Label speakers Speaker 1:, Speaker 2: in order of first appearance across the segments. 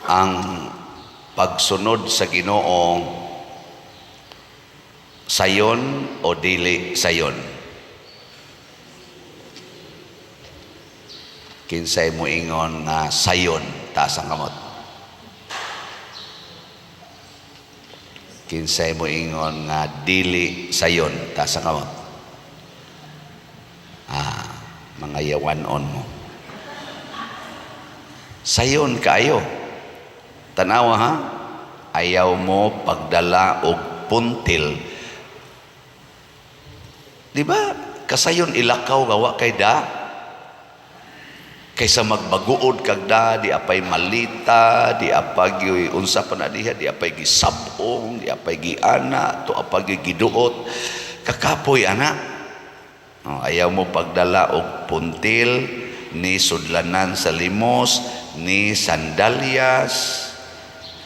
Speaker 1: ang pagsunod sa Ginoo sayon o dili sayon? Kinsay mo ingon nga sayon, taas ang kamot. Kinsay mo ingon nga dili sayon, taas ang kamot. Mga yawanon mo. Sayon kaayo. Tanawa ha? Ayaw mo pagdala og puntil. Di ba? Kasayon ilakaw gawa kay da. Kaysa magbaguod kag da, di apay malita, di apay unsa pa na diha, di apay gisabong, di apay giana, to apay giduot. Kakapoy ana. Ayaw mo pagdala og puntil, ni sudlanan sa limos, ni sandalyas.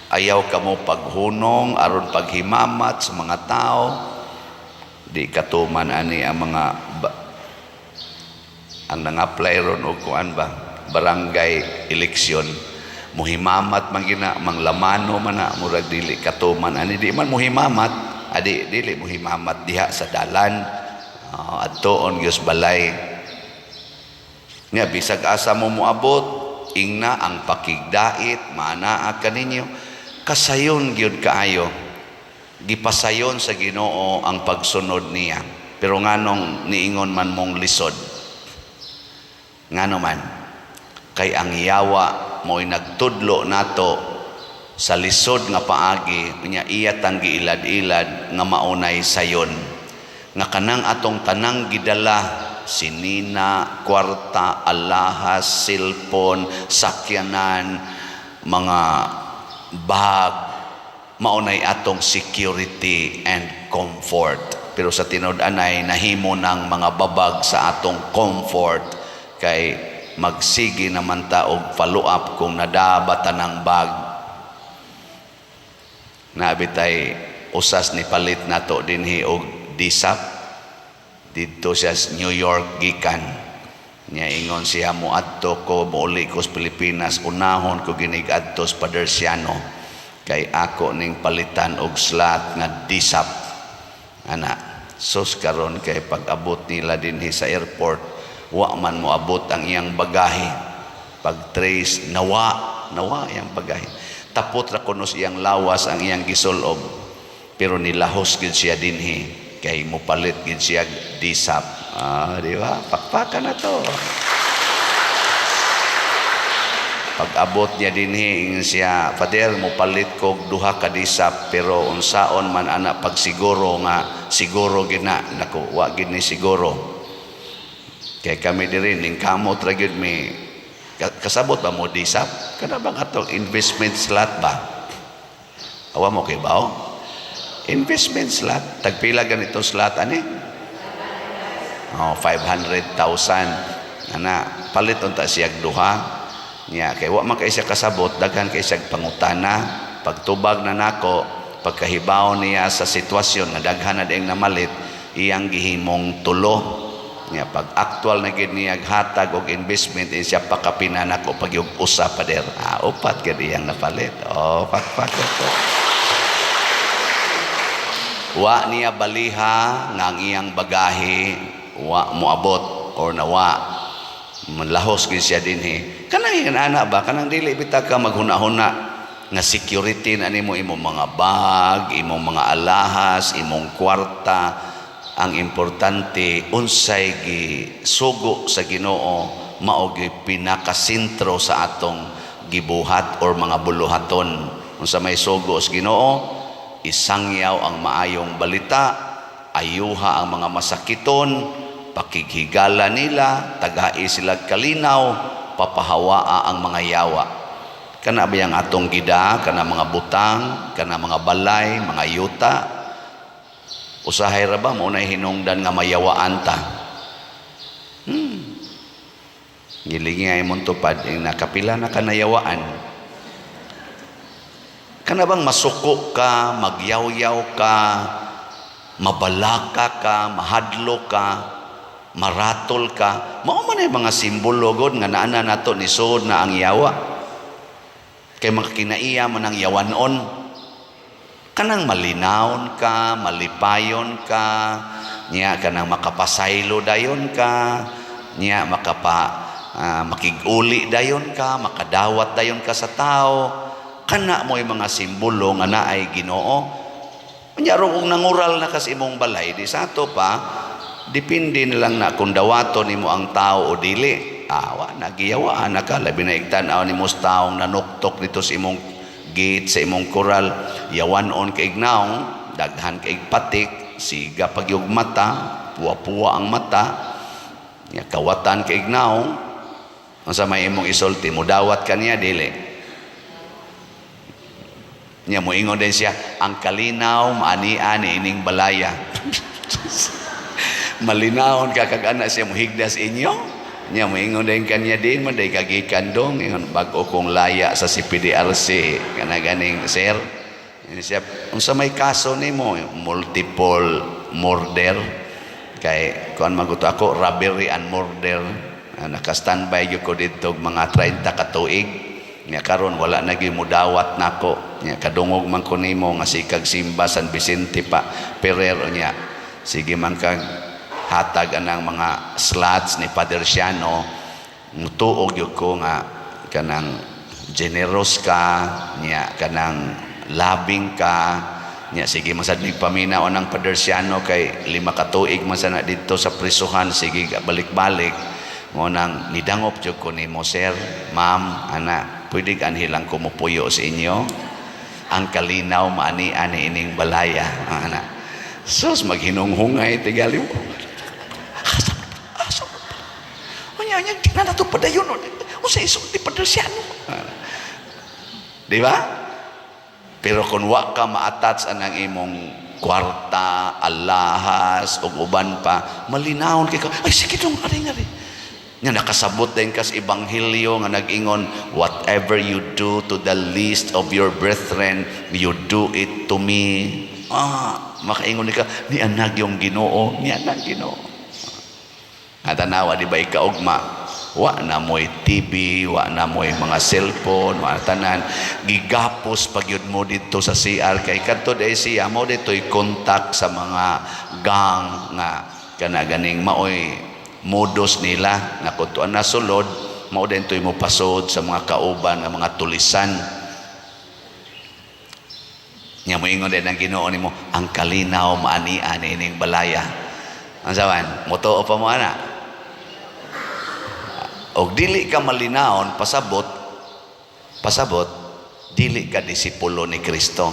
Speaker 1: Ayaw ka mo paghunong aron paghimamat sa mga tao. Di katuman ani ang mga ang nang-apply ron o kuan ba barangay eleksyon, muhimamat man gina, manglamano man na, murag dili katuman ani, di man muhimamat, dili muhimamat diha sa dalan, adtoon gyud balay nga bisag asa mo moabot ingna ang pakigdait maanaa kaninyo. Kasayon gyud kaayo, gipasayon sa Ginoo ang pagsunod niya, pero nganong niingon man mong lisod, ngano man kay ang yawa mo'y nagtudlo nato sa lisod nga paagi, nya iya tang giilad-ilad nga maunay sayon, nga kanang atong tanang gidala, sinina, kwarta, alahas, cellphone, sakyanan, mga bag, maunay atong security and comfort. Pero sa tinud-anay nahimo ng mga babag sa atong comfort, kay magsigi naman ta og follow up kung nadabatan ng bag. Nabitay usas ni palit nato dinhi og disap dito siya New York gikan. Nya ingon siya moadto ko mouli ko sa Pilipinas, unahon ko ginig-adto sa Padersiano kay ako ning palitan og slot nga disap. Ana sus karon kay pag-abot nila dinhi sa airport, wa man mo abot ang iyang bagahe. Pag trace nawa iyang bagahe, tapot ra kunos iyang lawas ang iyang gisulob, pero nilahos gid siya dinhi kay mopalit gid siya disap. Di ba? Pakpakan na to. Pag abot niya dinhi siya, Pader, mopalit ko duha ka disap, pero unsaon man ana pag siguro nga siguro gid na, naku wa gid ni siguro. Kaya kami diri ning kamot ra gyud mi kasabot ba mo disap? Kana bang atong investment slot ba? Awa mo kay bao? Investment slot, tagpila ganito slot ani? 500,000. Ana palit unta siya duha. Nya kay wa man kay siya kasabot, daghan kay siya pangutana. Pagtubag na nako, pagkahibaw niya sa sitwasyon nga daghan na ding namalit, iyang gihimong tulo. Nya pag actual na gid niya hatag og investment, siya pakapinan ako pag yung usa Pader. Upat gid iyang napalit. Pakpak ko. Wa niya baliha nga ang iyang bagahe wa moabot or nawa manlahos gid siya dinhi. Kanang ana ba kanang dili bitag ka maghuna-huna nga security na nimo, imong mga bag, imong mga alahas, imong kwarta. Ang importante unsay gisugo sa Ginoo, mao gi pinakasentro sa atong gibuhat or mga buluhaton. Unsa may sugo sa Ginoo, isangyaw ang maayong balita, ayuha ang mga masakiton, pakighigala nila, tagai sila kalinaw, papahawaa ang mga yawa. Kana ba yang atong gida, kana mga butang, kana mga balay, mga yuta, usahay ra ba mo na hinungdan nga mayawaan ta? Gilingay mong tupad yung nakapila na kanayawaan. Kana bang masuko ka, magyaw-yaw ka, mabalaka ka, mahadlo ka, maratol ka, mao man ay mga simbolo god nga naana nato ni sud na ang yawa. Kay makakinaiya man ang yawanon, kanang malinawon ka, malipayon ka, niya kanang makapasaylo dayon ka, niya makiguli dayon ka, makadawat dayon ka sa tao, kana mo yung mga simbolo nga naay Ginoo. Nya ro nangural na kas imong balay di sa ato pa, depende na lang na kung dawaton nimo ang tao o dili. Wa nagiyawaan na ka, labi na igtanaw nimo sa taong nanuktok dito sa imong gate, sa imong koral, yawanon ka ignaong, daghan ka igpatik, siga pagyug mata, puwa-puwa ang mata, nya kawatan ka ignaong, ang sa may imong isulti, mudawat ka niya, dili. Nya mo ingon din siya, ang kalinaw, maani-ani, ining balaya. Malinawon ka kag-ana siya, muhigdas inyo. Nya mo ingon din kanya din, maday kagikan dong, ingon bago kong laya sa CPDRC, kana ganing sir. Siya, unsa may kaso nimo, multiple murder, kay kuan maguto ako, robbery and murder. Naka-standby gyud ko dito mga 30 ka tuig. Nya karon wala na gyud mudawat nako. Nya kadungog man ko nimo nga sikag Simba San Vicente pa Ferrer nya. Sige man kag hatag anang mga slots ni Father Siano, mutuog yun ko nga kanang generous ka, niya kanang labing ka, niya sige masad mig paminaw ng Father Siano kay 5 ka tuig masana dito sa prisuhan, sige balik-balik mo nang nidangop yun ko ni mo, sir, ma'am, ana, pwede anhilang kumupuyo sa inyo, ang kalinaw maani-ani ining balaya, ana. Sus, maghinunghungay, tigali mo. Nya di na nato padayon unsa isulti Padre Siano, di ba? Pero kung wa ka ma-attach anang imong kwarta, alahas ug uban pa, malinawon kay ka, ay sige dong ari nya nakasabot din kas ebanghelyo nga nag-ingon, whatever you do to the least of your brethren, you do it to me. Makaingon ka, ni anag yung Ginoo, ni anag Ginoo. Natanawa di ba ikaugma, wa na mo'y TV, wa na mo'y mga cellphone, wa tanan, gigapos pagyud mo dito sa CR, kay kadto day siya mo dito'y contact sa mga gang nga kanaganing maoy modus nila na kutuan na sulod, mao din to'y mo pasod sa mga kauban nga mga tulisan. Nya mo ingon din ang Ginoo nimo, ang kalinaw maani-ani ining balaya. Ang sawan, moto pa mo ana. Og dili ka malinawon, pasabot, dili ka disipulo ni Kristo.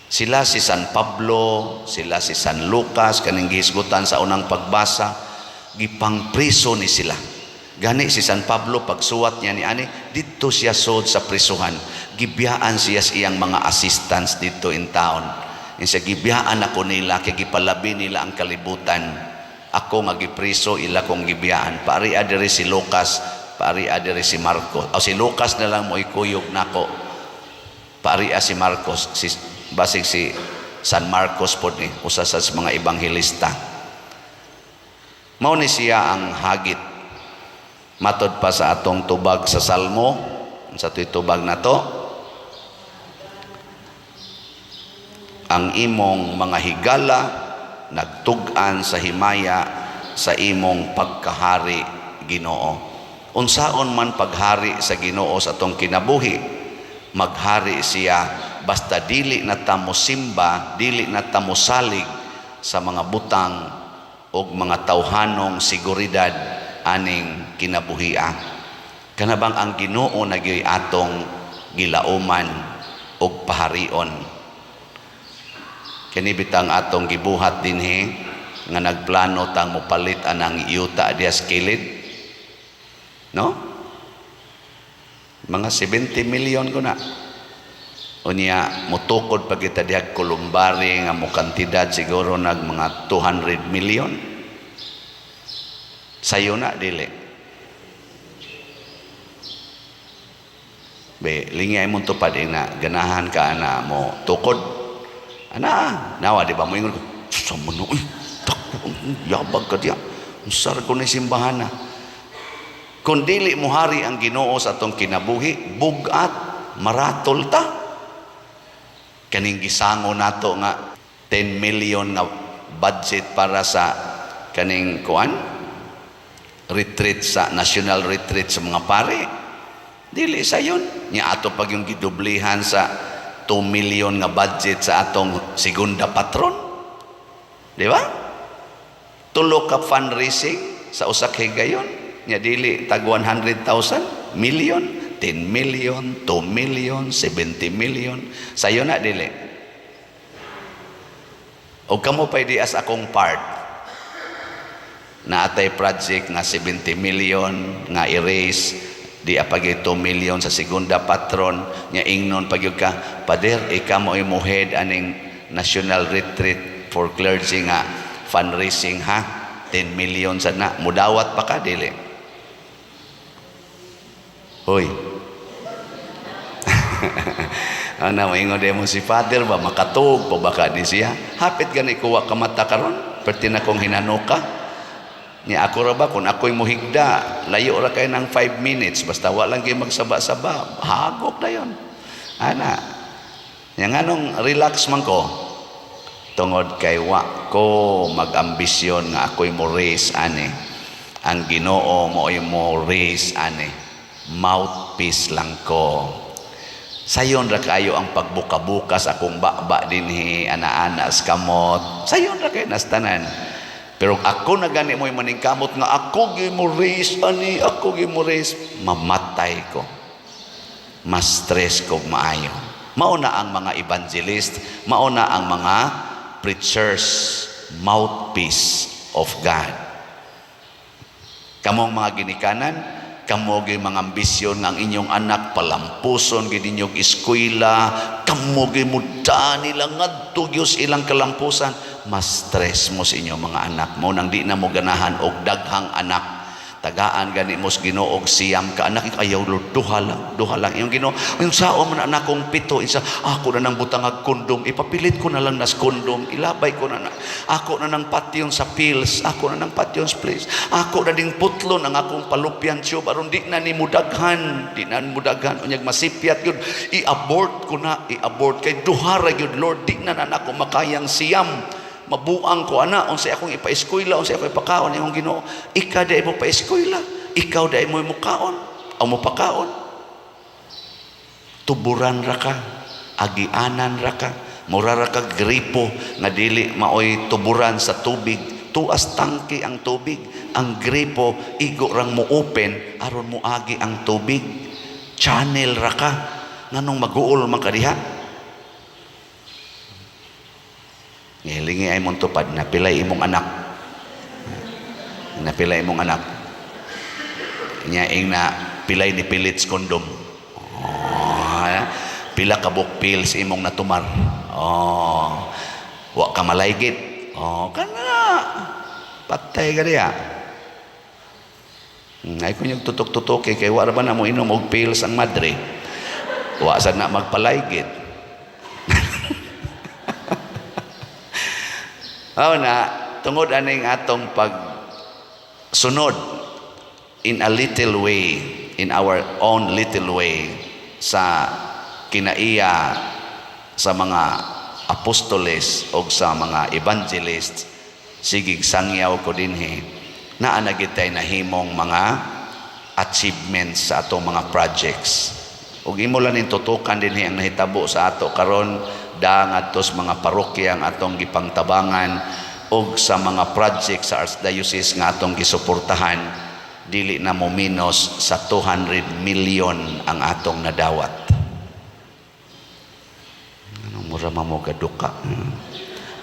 Speaker 1: Sila si San Pablo, sila si San Lucas, kaning gihisgutan sa unang pagbasa, gipangpriso ni sila. Gani si San Pablo, pagsuwat niya ni ani, dito siya sod sa prisuhan. Gibiyaan siya sa iyang mga assistants dito in town. Siya gibiyaan ako nila, kay gipalabi nila ang kalibutan. Ako nga gipriso, ila kong gibiyaan. Paari adere si Lucas, paari adere si Marcos. O si Lucas na lang mo ikuyog nako. Paari si Marcos, basig si San Marcos po ni, usa sa mga ebanghelista. Mao ni siya ang hagit. Matod pa sa atong tubag sa Salmo, sa tuy tubag na to, ang imong mga higala nagtug-an sa himaya sa imong pagkahari, Ginoo. Unsaon man paghari sa Ginoo sa atong kinabuhi, maghari siya basta dili na ta mosimba, dili na ta mosalig sa mga butang og mga tawhanong seguridad aning kinabuhia. Kanabang ang Ginoo nagyoy atong gilauman og paharion. Kini bitang atong gibuhat dinhi nga nagplano tang mopalit anang yuta dias kilid, no? Mga 70 million ko na. Unya mutukod pa kita diha kulumbari nga mo kantidad siguro nag mga 200 million. Sayo na dili. Be lingay mo tupad ina ganahan ka ana mo tukod. Ana, nawa di ba mo ingon ko, sa mano, yabag ka diya, usar ko na simbahan na. Kung dili mo hari ang Ginoo sa atong kinabuhi, bugat, maratol ta. Kaning gisango nato nga 10 million nga budget para sa kaning kuan retreat sa national retreat sa mga pare. Dili sayon. Nya ato pag yung gidublihan sa 2 million nga budget sa atong segunda patron. Di ba? Tulo ka fundraising sa usa ka higayon. Nya dili tag 100,000 million, 10 million, 2 million, 70 million. Sayo na dili. O kamo pa di as akong part na atay project nga 70 million nga i-raise di apagay 2 million sa segunda patron nya ingnon pagyud ka pader ikamo imo head aning national retreat for clergy nga fundraising ha 10 million sana mudawat pa ka dili hoy ana moingon demo si father ba makatug pa baka di siya hapit gani kuwa ka mata karon perti na kong hinanuka niya ako ra ba kung ako'y muhigda layo ra kay ng 5 minutes basta wala lang kayo magsaba-saba hagok na yon ana yang anong relax man ko tungod kay wa ko mag-ambisyon nga ako'y mo raise ani ang Ginoo mo raise ani mouthpiece lang ko sayon ra kayo ang pagbuka-bukas akong baba dinhi ana-ana kamot sayon ra kay nastanan. Pero ako na gani mo yung maningkamot nga ako gi-mo-raise ani, ako gi-mo-raise, mamatay ko. Mas stress ko maayo. Mauna ang mga evangelist, mauna ang mga preachers, mouthpiece of God. Kamong mga ginikanan, kamo gi mga ambisyon ng inyong anak palampuson gid inyong eskwela, kamo gi muda nila ngadto gyud ilang kalampusan. Mas stress mo sa inyong mga anak mo nang di na mo ganahan og daghang anak tagaan gani mo Ginoo og siyam ka anak ayaw Lord duha lang yung Ginoo yung sao man anak kong 7 isa ako na nang butangag kondom ipapilit ko na lang nas kondom ilabay ko na ako na nang patyon sa pills ako na nang patyon sa pills ako na ding putlon ang akong palupyan tube aron di na ni mudaghan unyag masipyat yun i-abort kay duha ra yun Lord di na ako makayang siyam mabuang ko ana unsay akong ipa-eskwela unsay ako ipakaon imong Ginoo ikaw dai mo pa-eskwela ikaw dai mo mukaon o mo pakaon tuburan ra ka agianan ra ka mura ra ka gripo nga dili maoy tuburan sa tubig tuas tangke ang tubig ang gripo igo rang mo open aron mo agi ang tubig channel ra ka nganong maguol man kadiha Hilingi ay mong tupad, napilay imong anak. Napilay imong anak. Ing na pilay ni pilits kondom. Pila kabuk pills imong natumar. Wa ka malaygit. Kana. Patay ka diya. Ay kung yung tutok-tutok kay wa ra ba na mo inom og pills ang madre. Wa sad na magpalaygit. Na tungod aning atong pagsunod in a little way, in our own little way sa kinaiya sa mga apostoles o sa mga evangelist sigig sangyaw ko dinhi naa na gitay nahimong mga achievements sa atong mga projects ug imo lang ning tutukan dinhi ang nahitabo sa ato karon ngadtos mga parokya ang atong gipangtabangan og sa mga project sa Archdiocese nga atong gisuportahan dili na mo minus sa 200 million ang atong nadawat. Anong mura mo gaduka?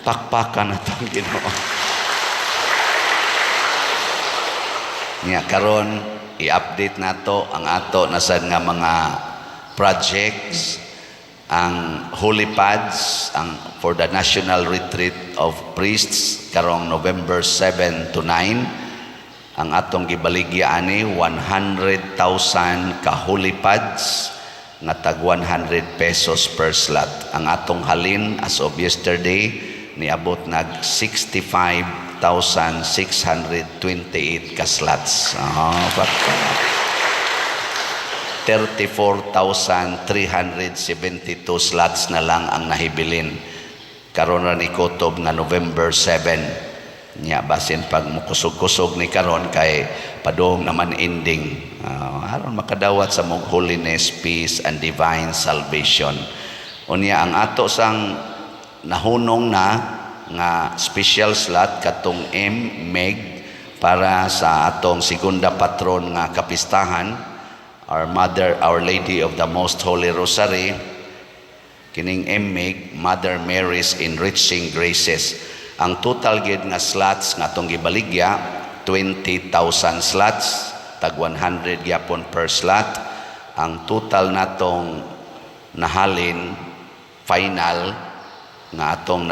Speaker 1: Pakpakan atong Ginoo. Nya karon i-update nato ang ato nasad nga mga projects ang holy pads for the national retreat of priests karong November 7 to 9 ang atong gibaligya ani 100,000 ka holy pads nga tag 100 pesos per slot ang atong halin as of yesterday niabot nag 65,628 ka slots 34,372 slots na lang ang nahibilin karon ra ni kutob nga November 7 nya basin pag mukusog-kusog ni karon kay padung naman ending aron makadawat sa mong holiness, peace and divine salvation. Unya ang ato sang nahunong na nga special slot katong Meg para sa atong segunda patron nga kapistahan, our Mother, Our Lady of the Most Holy Rosary, kining Meg, Mother Mary's Enriching Graces. Ang total gid nga slots nga atong gibaligya 20,000 slots, tag 100 gyapon per slot. Ang total natong nahalin final nga atong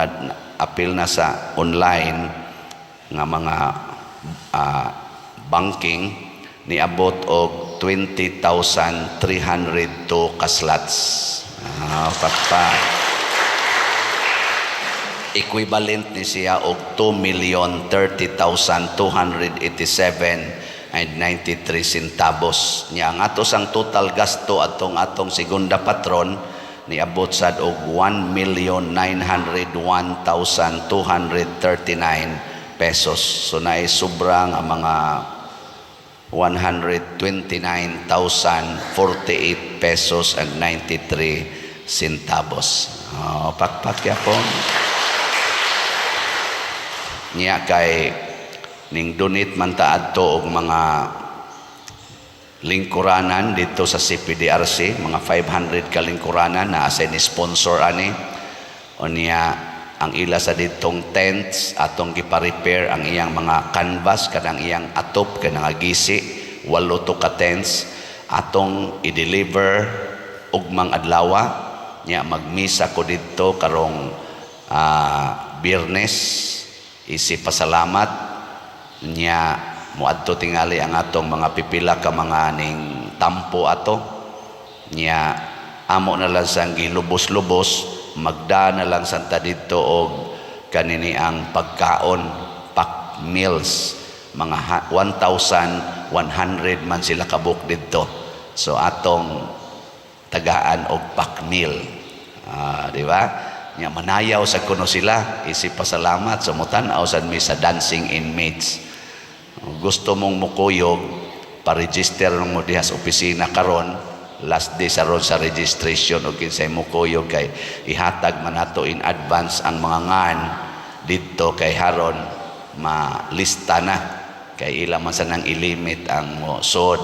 Speaker 1: apil na sa online nga mga banking niabot og 20,302 ka slots. Equivalent ni siya og 2,030,287.93 centavos. Nya ang ato sang total gasto atong segunda patron niabot sad og 1,901,239 pesos. So naay sobra nga mga 129,048 pesos and 93 centavos. Pakpak yapon. Niya kay ning donate man ta adto og mga lingkuranan dito sa CPDRC, mga 500 ka lingkuranan na asa ni sponsor ani. O niya ang ila sa ditong tents atong gipa-repair ang iyang mga canvas kanang iyang atop kanang gisi 8 to ka tents atong i-deliver ugmang adlaw nya magmisa ko dito karong Biyernes isip pasalamat nya moadto tingali ang atong mga pipila ka mga ning tampo ato nya amo na lang sang gilubos-lubos magda na lang santa dito og kanini ang pagkaon pack meals mga 1,100 man sila kabuk dito so atong tagaan og pack meal di ba nya manayaw sa kuno sila isip pasalamat sa mutan-aw sad mi sa dancing inmates gusto mong mukuyog pa-register mo diha sa opisina karon last day sa ron sa registration o kinsay mo kuyog kay ihatag man nato in advance ang mga ngan dito kay haron malista na kay ila man sanang ilimit ang mo sod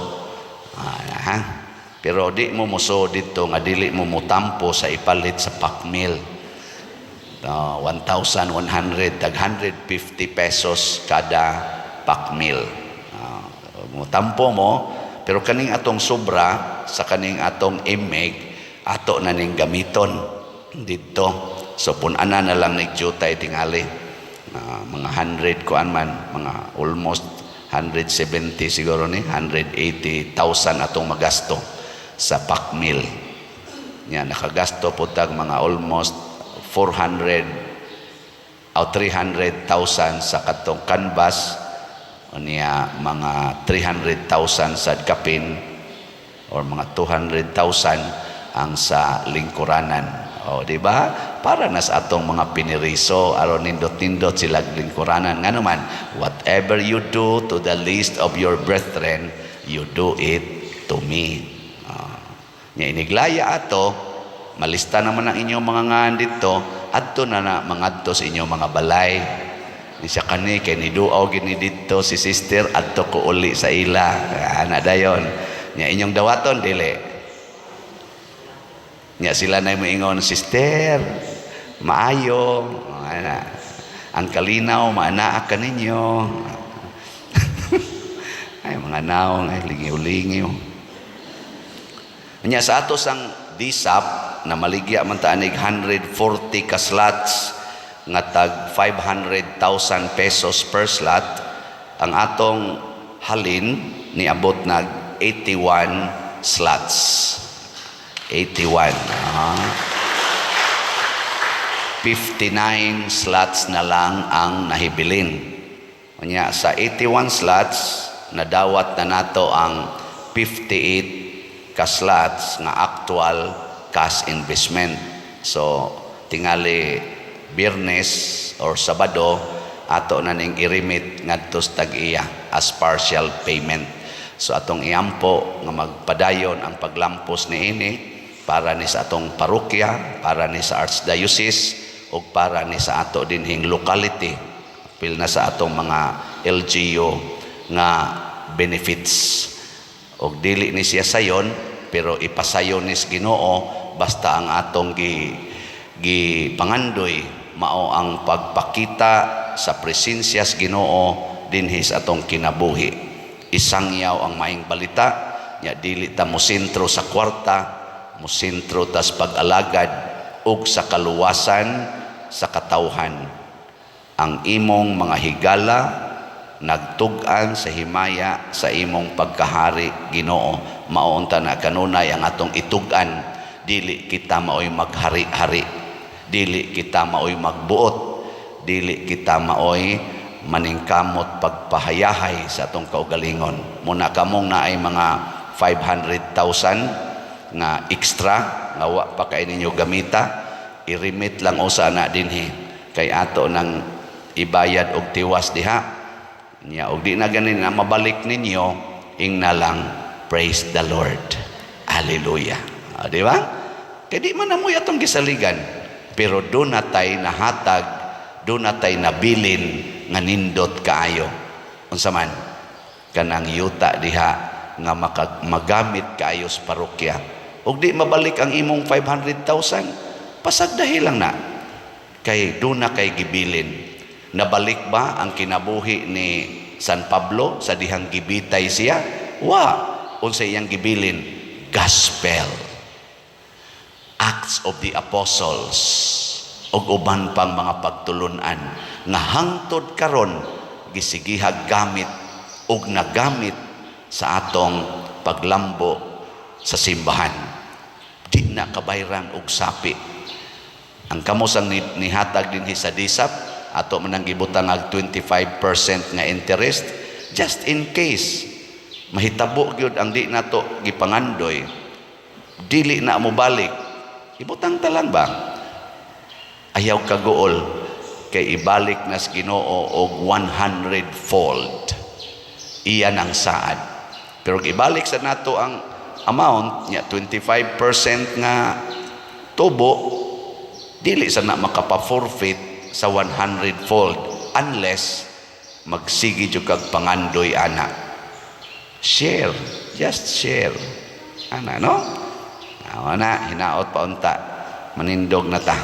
Speaker 1: pero di mo musod dito nga dili mo mutampo sa ipalit sa pack meal 1,100 tag 150 pesos kada pack meal mutampo mo pero kaning atong sobra sa kaning atong Meg ato na ning gamiton dito so pun-ana na lang nigjutay tingali mga 100 kuan man mga almost 170 siguro ni 180,000 atong magasto sa pack meal nya nakagasto po tag mga almost 400 o 300,000 sa katong canvas niya mga 300,000 sa kapin or mga 200,000 ang sa lingkuranan di ba para na sa atong mga piniriso aron nindot-nindot sila lingkuranan nga naman whatever you do to the least of your brethren you do it to me nya iniglaya ato malista naman ang inyong mga ngan dito adto na mangadto sa inyong mga balay ni siya kani kay niduaw gini dito si sister adto ko uli sa ila ana dayon nya inyong dawaton dili nya sila na moingon sister maayo ana ang kalinaw maanaa ka ninyo ay mga naong ay lingiw-lingiw nya sa ato sang disap na maligya man ta anig 140 ka slots nga tag 500,000 pesos per slot ang atong halin niabot nag 81 slots 81 59 slots na lang ang nahibilin nya sa 81 slots nadawat na nato ang 58 kaslat nga actual cash investment. So tingali Biyernes or Sabado ato na ning i-remit ngadto sa tag-iya as partial payment. So atong iampo nga magpadayon ang paglampos niini para ni sa atong parokya, para ni sa archdiocese, o para ni sa ato dinhing locality, pil na sa atong mga LGU nga benefits. O dili ni siya sayon, pero ipasayon ni Ginoo basta ang atong pangandoy mao ang pagpakita sa presensya sa Ginoo dinhi sa atong kinabuhi. Isangyaw ang maing balita, nya dili ta mo sentro sa kwarta, musintro tas pag-alagad ug sa kaluwasan sa katawhan. Ang imong mga higala nagtug-an sa himaya sa imong pagkahari, Ginoo. Maunta na kanunay ang atong itug-an, dili kita maoy maghari-hari, dili kita maoy magbuot, dili kita maoy maningkamot pagpahayahay sa atong kaugalingon. Muna kamong na ay mga 500,000 nga extra nga wa pa kay ninyo gamita, i-remit lang usa na dinhi kay ato nang ibayad og tiwas diha nya, og di na ganin na mabalik ninyo, ingna lang praise the Lord, hallelujah. Di ba? Kay di man amoy atong gisaligan, pero do na tay nahatag, do na tay nabilin nga nindot kaayo. Unsa man kanang yuta diha nga magamit kaayo sa parokya. Og di mabalik ang imong 500,000, pasagdahi lang na. Kay doon na kay gibilin. Nabalik ba ang kinabuhi ni San Pablo sa dihang gibitay siya? Wa. Unsay iyang gibilin? Gospel. Acts of the Apostles. Og uban pang mga pagtulunan nga hangtod karon gisigihag gamit og nagamit sa atong paglambo sa simbahan. Di na kabayran og sapi. Ang kamosang nihatag dinhi sa disap, ato manang gibutang ag 25% nga interest, just in case mahitabo gyud ang di nato gipangandoy, dili na mo balik, ibutang talang ba? Ayaw kagool, kay ibalik na sa Ginoo og 100-fold. Iyan ang saad. Pero ibalik sa nato ang amount niya 25% nga tubo, dili sana makapa-forfeit sa 100-fold unless magsigi jud kag pangandoy ana. Share, just share ana, no? Ana hinaot pa unta, manindog na ta.